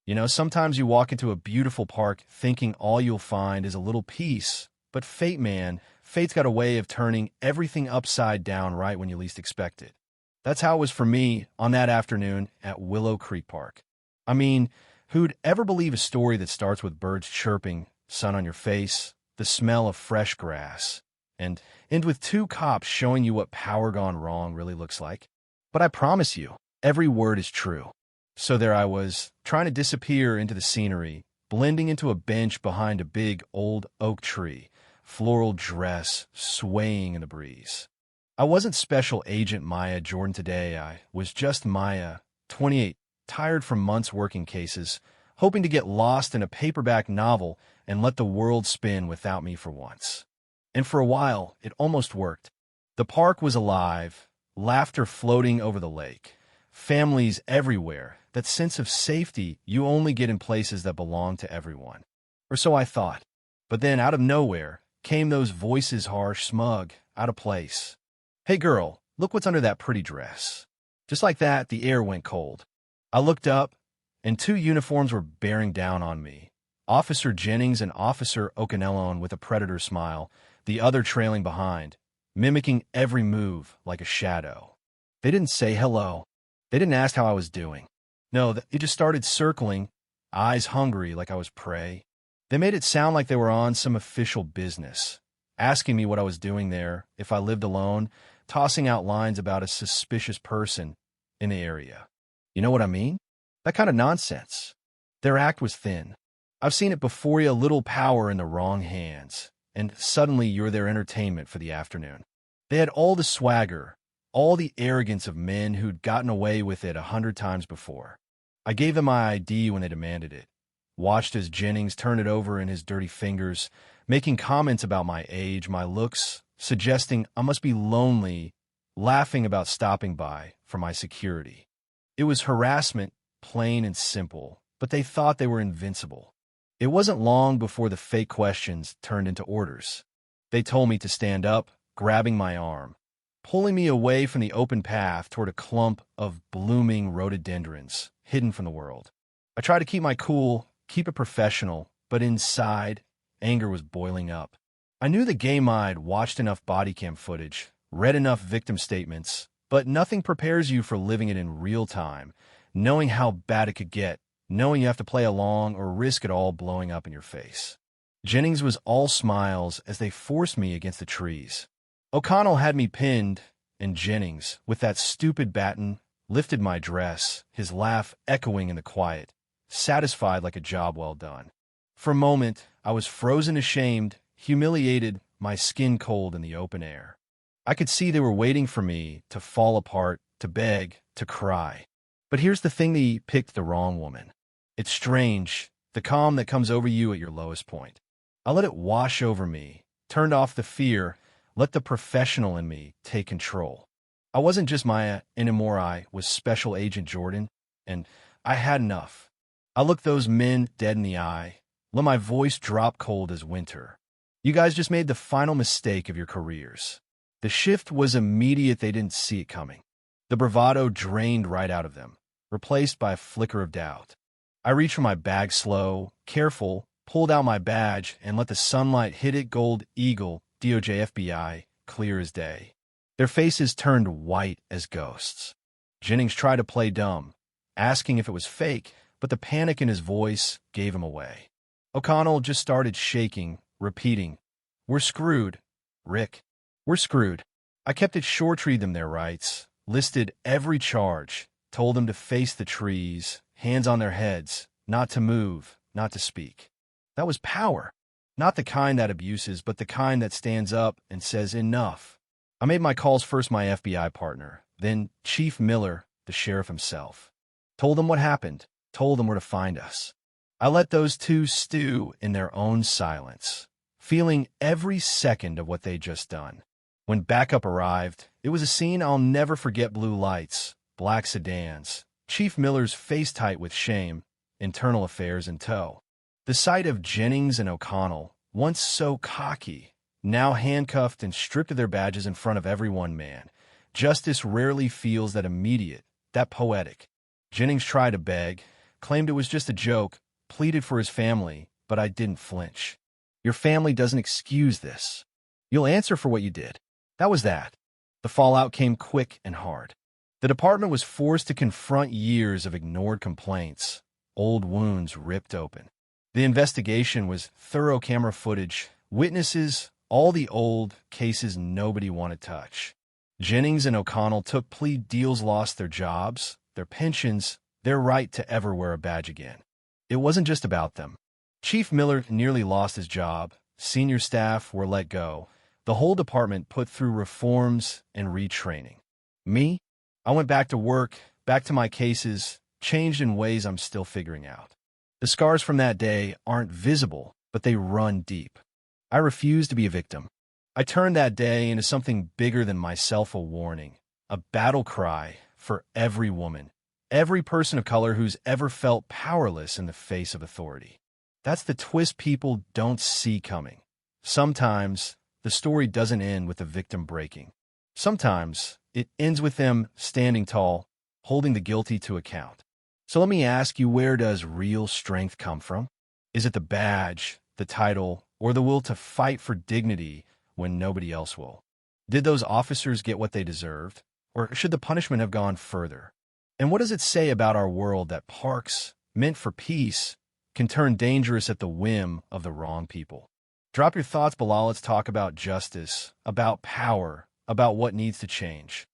You know, sometimes you walk into a beautiful park thinking all you'll find is a little peace, but fate's got a way of turning everything upside down right when you least expect it. That's how it was for me on that afternoon at Willow Creek Park. I mean, who'd ever believe a story that starts with birds chirping, sun on your face, the smell of fresh grass, and end with two cops showing you what power gone wrong really looks like? But I promise you, every word is true. So there I was, trying to disappear into the scenery, blending into a bench behind a big old oak tree, floral dress swaying in the breeze. I wasn't Special Agent Maya Jordan today. I was just Maya, 28, tired from months working cases, hoping to get lost in a paperback novel and let the world spin without me for once. And for a while, it almost worked. The park was alive, laughter floating over the lake, families everywhere, that sense of safety you only get in places that belong to everyone. Or so I thought. But then, out of nowhere, came those voices, harsh, smug, out of place. "Hey girl, look what's under that pretty dress." Just like that, the air went cold. I looked up, and two uniforms were bearing down on me. Officer Jennings and Officer Okanelon with a predator smile, the other trailing behind, mimicking every move like a shadow. They didn't say hello. They didn't ask how I was doing. No, they just started circling, eyes hungry like I was prey. They made it sound like they were on some official business, asking me what I was doing there, if I lived alone, tossing out lines about a suspicious person in the area. You know what I mean? That kind of nonsense. Their act was thin. I've seen it before. You a little power in the wrong hands, and suddenly you're their entertainment for the afternoon. They had all the swagger, all the arrogance of men who'd gotten away with it 100 times before. I gave them my ID when they demanded it, watched as Jennings turned it over in his dirty fingers, making comments about my age, my looks, suggesting I must be lonely, laughing about stopping by for my security. It was harassment, plain and simple, but they thought they were invincible. It wasn't long before the fake questions turned into orders. They told me to stand up, grabbing my arm, pulling me away from the open path toward a clump of blooming rhododendrons, hidden from the world. I tried to keep my cool, keep it professional, but inside, anger was boiling up. I knew the game I'd watched enough body cam footage, read enough victim statements, but nothing prepares you for living it in real time, knowing how bad it could get, knowing you have to play along or risk it all blowing up in your face. Jennings was all smiles as they forced me against the trees. O'Connell had me pinned, and Jennings, with that stupid baton, lifted my dress, his laugh echoing in the quiet, satisfied like a job well done. For a moment, I was frozen, ashamed, humiliated, my skin cold in the open air. I could see they were waiting for me to fall apart, to beg, to cry. But here's the thing, they picked the wrong woman. It's strange, the calm that comes over you at your lowest point. I let it wash over me, turned off the fear, let the professional in me take control. I wasn't just Maya anymore, I was Special Agent Jordan, and I had enough. I looked those men dead in the eye, let my voice drop cold as winter. You guys just made the final mistake of your careers. The shift was immediate, they didn't see it coming. The bravado drained right out of them, replaced by a flicker of doubt. I reached for my bag slow, careful, pulled out my badge, and let the sunlight hit it. Gold Eagle, DOJ FBI, clear as day. Their faces turned white as ghosts. Jennings tried to play dumb, asking if it was fake, but the panic in his voice gave him away. O'Connell just started shaking, repeating, "We're screwed, Rick. We're screwed." I kept it short, read them their rights, listed every charge, told them to face the trees, hands on their heads, not to move, not to speak. That was power. Not the kind that abuses, but the kind that stands up and says enough. I made my calls, first my FBI partner, then Chief Miller, the sheriff himself. Told them what happened, told them where to find us. I let those two stew in their own silence, feeling every second of what they'd just done. When backup arrived, it was a scene I'll never forget. Blue lights, black sedans, Chief Miller's face tight with shame, internal affairs in tow. The sight of Jennings and O'Connell, once so cocky, now handcuffed and stripped of their badges in front of everyone, man. Justice rarely feels that immediate, that poetic. Jennings tried to beg, claimed it was just a joke, pleaded for his family, but I didn't flinch. Your family doesn't excuse this. You'll answer for what you did. That was that. The fallout came quick and hard. The department was forced to confront years of ignored complaints, old wounds ripped open. The investigation was thorough camera footage, witnesses, all the old cases nobody wanted to touch. Jennings and O'Connell took plea deals, lost their jobs, their pensions, their right to ever wear a badge again. It wasn't just about them. Chief Miller nearly lost his job. Senior staff were let go. The whole department put through reforms and retraining. Me? I went back to work, back to my cases, changed in ways I'm still figuring out. The scars from that day aren't visible, but they run deep. I refuse to be a victim. I turned that day into something bigger than myself, a warning, a battle cry for every woman, every person of color who's ever felt powerless in the face of authority. That's the twist people don't see coming. Sometimes the story doesn't end with the victim breaking. Sometimes it ends with them standing tall, holding the guilty to account. So let me ask you, where does real strength come from? Is it the badge, the title, or the will to fight for dignity when nobody else will? Did those officers get what they deserved, or should the punishment have gone further? And what does it say about our world that parks, meant for peace, can turn dangerous at the whim of the wrong people? Drop your thoughts below. Let's talk about justice, about power, about what needs to change.